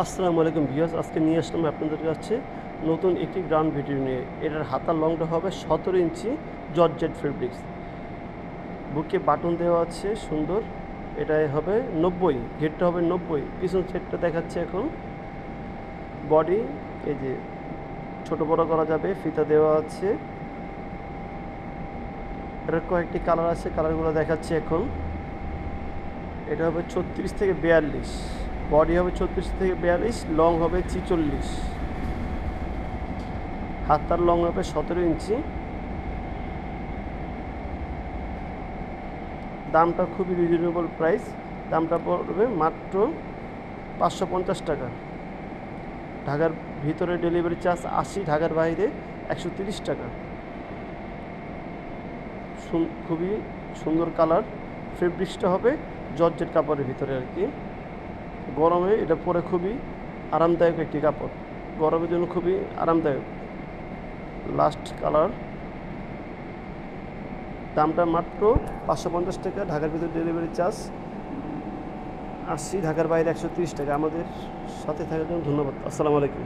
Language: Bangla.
আসসালামু আলাইকুম ভিউয়ার্স, আজকে নিয়ে আসলাম আপনাদের কাছে নতুন একটি গ্রাউন্ড ভিডিও নিয়ে। এটার হাতার লংটা হবে 17 ইঞ্চি জর্জেট ফেব্রিক্স। বুকে বাটন দেওয়া আছে সুন্দর। এটাই হবে 90, ঘেরটা হবে 90। পিছন সেটটা দেখাচ্ছে এখন। বডি এই যে ছোট বড় করা যাবে, ফিতা দেওয়া আছে। এটার কয়েকটি কালার আছে, কালারগুলো দেখাচ্ছে এখন। এটা হবে 36 থেকে 42, বডি হবে 36 থেকে 42, লং হবে 46, হাতার লং হবে 17 ইঞ্চি। দামটা খুবই রিজনেবল প্রাইস, দামটা পড়বে মাত্র 550 টাকা। ঢাকার ভিতরে ডেলিভারি চার্জ 80, ঢাকার বাইরে 130 টাকা। খুবই সুন্দর কালার। ফেব্রিক্সটা হবে জর্জেট কাপড়ের ভিতরে আর কি। গরমে এটা পরে খুবই আরামদায়ক একটি কাপড়, গরমের জন্য খুবই আরামদায়ক। Last colour. দামটা মাত্র 550 টাকা, ঢাকার ভিতরে ডেলিভারি চার্জ 80, ঢাকার বাইরে 130 টাকা। আমাদের সাথে থাকার জন্য ধন্যবাদ। আসসালামু আলাইকুম।